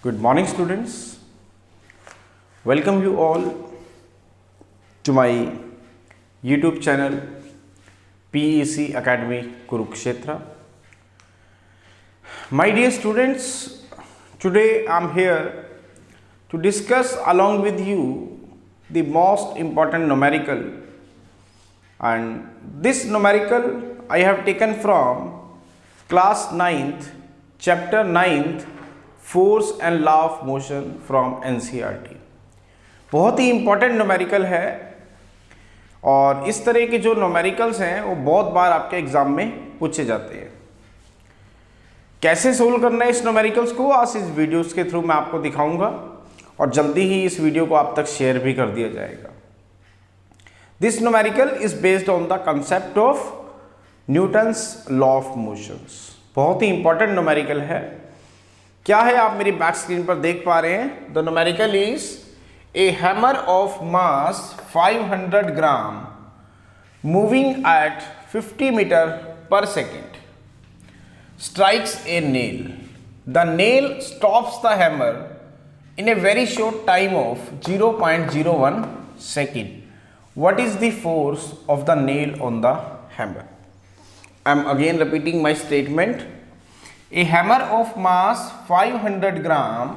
Good morning, students. Welcome you all to my YouTube channel PEC Academy Kurukshetra. My dear students, today I am here to discuss along with you the most important numerical, and this numerical I have taken from class 9th chapter 9th force and law of motion from NCERT. बहुत ही important numerical है और इस तरह के जो numericals हैं वो बहुत बार आपके एग्जाम में पूछे जाते हैं। कैसे सोल्व करना है इस न्यूमेरिकल्स को आज इस वीडियोस के थ्रू मैं आपको दिखाऊंगा और जल्दी ही इस वीडियो को आप तक शेयर भी कर दिया जाएगा। This numerical is based on the concept of Newton's law of motions. बहुत ही इंपॉर्टेंट न्यूमेरिकल है। क्या है आप मेरी बैक स्क्रीन पर देख पा रहे हैं। The numerical is a hammer of mass 500 gram moving at 50 metre per second strikes a nail. The nail stops the hammer in a very short time of 0.01 second. What is the force of the nail on the hammer? I am again repeating my statement. A hammer of mass 500 gram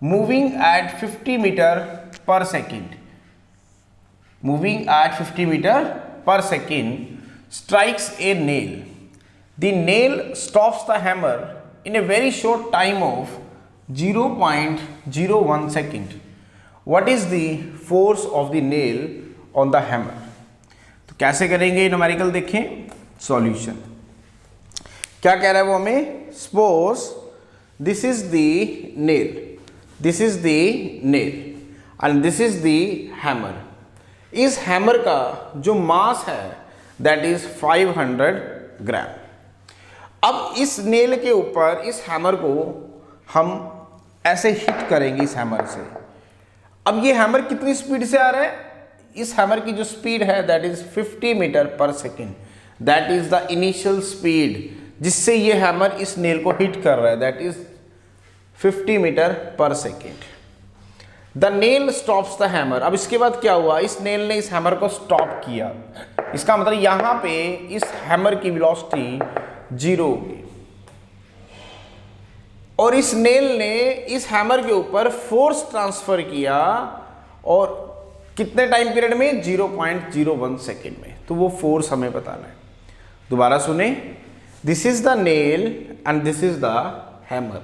moving at 50 meter per second, moving at 50 meter per second strikes a nail. The nail stops the hammer in a very short time of 0.01 second. What is the force of the nail on the hammer? तो कैसे करेंगे numerical देखें। Solution क्या कह रहा है वो हमें। Suppose this is the nail, this is the nail and this is the hammer. इस हैमर का जो मास है दैट इज 500 ग्राम। अब इस नेल के ऊपर इस हैमर को हम ऐसे हिट करेंगे इस हैमर से। अब ये हैमर कितनी स्पीड से आ रहा है। इस हैमर की जो स्पीड है that is 50 metre per second. That is the initial speed जिससे ये हैमर इस नेल को हिट कर रहा है, that is 50 metre per second. The nail stops the hammer. अब इसके बाद क्या हुआ, इस नेल ने इस हैमर को स्टॉप किया। इसका मतलब यहां पे इस हैमर की वेलोसिटी 0 होगी और इस नेल ने इस हैमर के ऊपर फोर्स ट्रांसफर किया और कितने टाइम पीरियड में, 0.01 सेकेंड में। तो वो फोर्स हमें बताना है। दोबारा सुने, this is the nail and this is the hammer.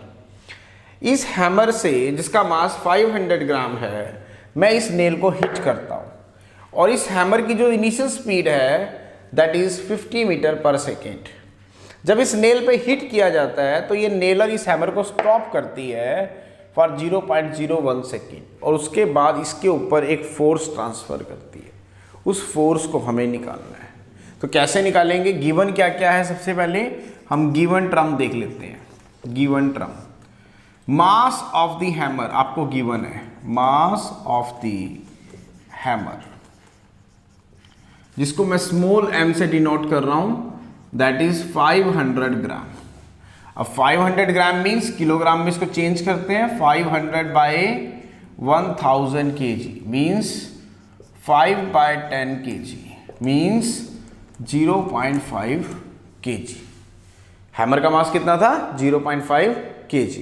इस हैमर से जिसका मास 500 ग्राम है मैं इस नेल को हिट करता हूं और इस हैमर की जो इनिशियल स्पीड है that is 50 metre per second. जब इस नेल पे हिट किया जाता है तो ये नेलर इस हैमर को स्टॉप करती है फॉर 0.01 सेकेंड और उसके बाद इसके ऊपर एक फोर्स ट्रांसफर करती है। उस फोर्स को हमें निकालना है। तो कैसे निकालेंगे। गिवन क्या क्या है, सबसे पहले हम गिवन टर्म देख लेते हैं। Given term, mass of the hammer आपको गिवन है, मास ऑफ द हैमर जिसको मैं स्मॉल m से डिनोट कर रहा हूं, दैट इज 500 ग्राम। अब 500 ग्राम मीन्स किलोग्राम में इसको चेंज करते हैं। 500 by 1000 kg means 5/10 kg means 0.5 kg। Hammer का मास कितना था, 0.5 kg।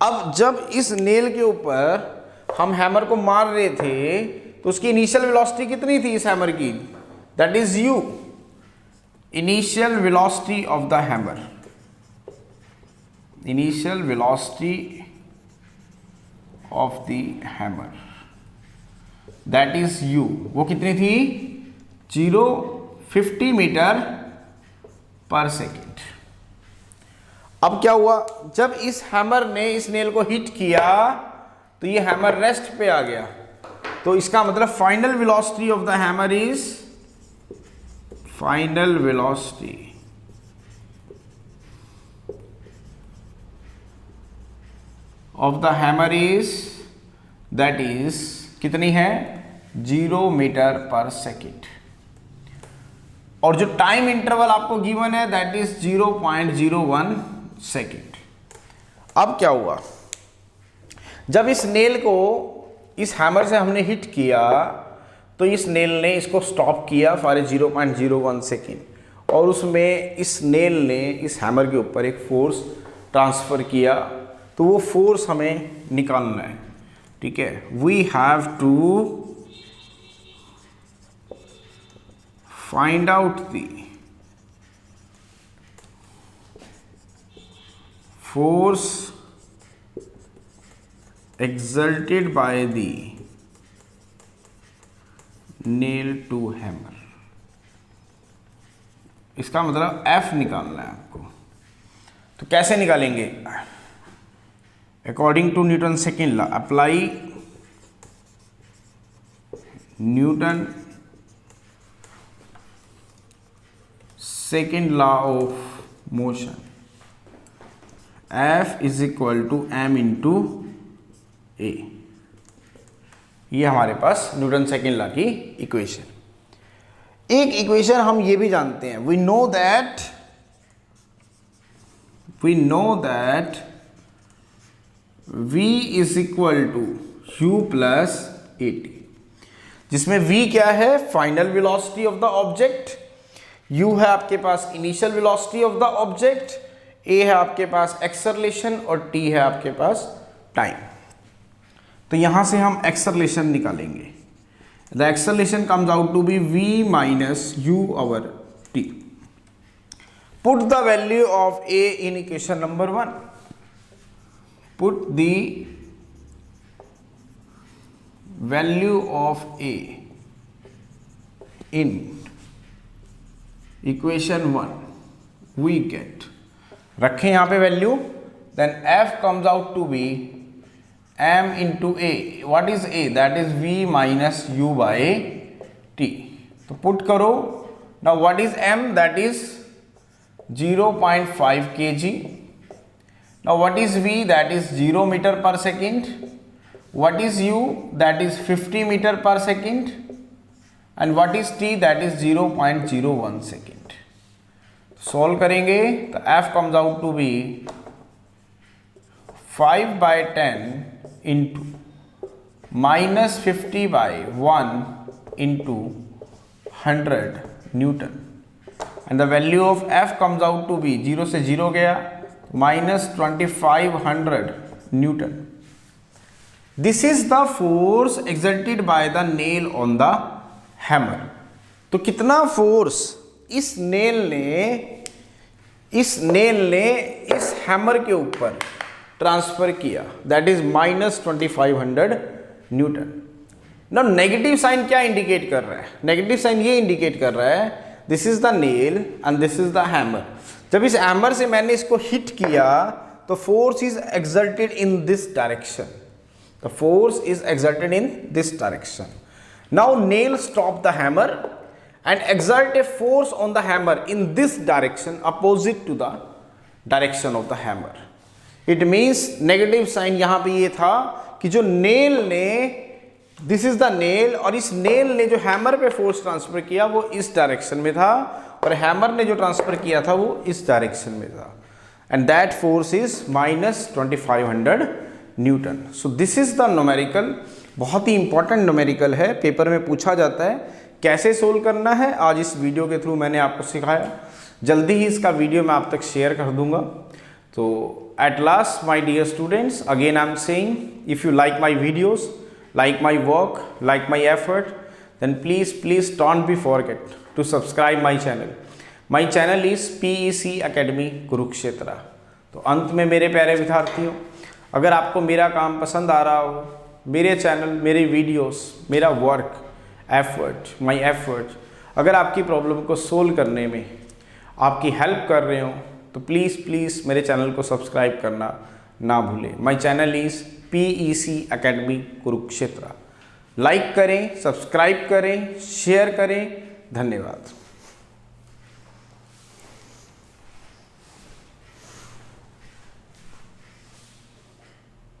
अब जब इस नेल के ऊपर हम हैमर को मार रहे थे तो उसकी इनिशियल वेलोसिटी कितनी थी इस हैमर की, that is u। Initial velocity of the hammer, initial velocity of the hammer that is u। वो कितनी थी, 50 मीटर पर सेकेंड। अब क्या हुआ, जब इस हैमर ने इस नेल को हिट किया तो ये हैमर रेस्ट पे आ गया। तो इसका मतलब final velocity of the hammer is, final velocity of the hammer is, that is कितनी है, 0 मीटर पर सेकेंड। और जो टाइम इंटरवल आपको गिवन है दैट इज 0.01 सेकेंड। अब क्या हुआ, जब इस नेल को इस हैमर से हमने हिट किया तो इस नेल ने इसको स्टॉप किया फॉर 0.01 सेकेंड, और उसमें इस नेल ने इस हैमर के ऊपर एक फोर्स ट्रांसफ़र किया, तो वो फोर्स हमें निकालना है। ठीक है, we have to find out the force exerted by the nail to hammer। इसका मतलब F निकालना है आपको। तो कैसे निकालेंगे? According to Newton second law, apply Newton second law of motion, F is equal to m into a. ये हमारे पास न्यूटन सेकेंड लॉ की इक्वेशन। एक इक्वेशन हम ये भी जानते हैं, we know that v is equal to u plus a t, जिसमें v क्या है? Final velocity of the object, u है आपके पास initial velocity of the object, a है आपके पास एक्सेलरेशन और t है आपके पास टाइम। तो यहां से हम एक्सेलरेशन निकालेंगे। The acceleration comes out to be v minus u over t। Put the value of a in equation number 1। Put the value of a in equation 1, we get, रखें यहां पे value, then f comes out to be m into a। what is a? that is v minus u by t। तो put करो। now what is m? that is 0.5 kg। now what is v? that is 0 meter per second। what is u? that is 50 meter per second। and what is t? that is 0.01 second। Solve करेंगे तो f comes out to be 5/10 into minus 50/1 into 100 Newton, and the value of F comes out to be 0 से 0 गया minus 2500 Newton। This is the force exerted by the nail on the hammer। तो कितना force इस nail ने इस hammer के ऊपर transfer किया, दैट इज माइनस 2500 न्यूटन। ना नेगेटिव साइन क्या इंडिकेट कर रहा है? नेगेटिव साइन ये इंडिकेट कर रहा है this is the nail and this is the hammer. जब इस हैमर से मैंने इसको हिट किया तो force is exerted in this direction, the force is exerted in this direction. Now nail stop the hammer and exert a force on the hammer in this direction opposite to the direction of the hammer। It means negative sign यहां पे ये था कि जो nail ने, this is the nail, और इस nail ने जो हैमर पे फोर्स ट्रांसफर किया वो इस डायरेक्शन में था, और हैमर ने जो ट्रांसफर किया था वो इस डायरेक्शन में था, and that force is minus 2500 Newton. So this is the numerical, बहुत ही इंपॉर्टेंट न्यूमेरिकल है, पेपर में पूछा जाता है। कैसे सोल्व करना है आज इस वीडियो के थ्रू मैंने आपको सिखाया। जल्दी ही इसका वीडियो मैं आप तक शेयर कर दूंगा। तो at last my dear students, again I am saying, if you like my videos, like my work, like my effort, then please don't be forget to subscribe my channel. My channel is PEC academy Kurukshetra. तो अंत में मेरे प्यारे विद्यार्थियों, अगर आपको मेरा काम पसंद आ रहा हो, मेरे चैनल, मेरे वीडियोस, मेरा वर्क, माई एफर्ट अगर आपकी प्रॉब्लम को सोल्व करने में आपकी हेल्प कर रहे हो, तो प्लीज़ मेरे चैनल को सब्सक्राइब करना ना भूलें। My channel is PEC academy Kurukshetra. Like करें, सब्सक्राइब करें, शेयर करें। धन्यवाद।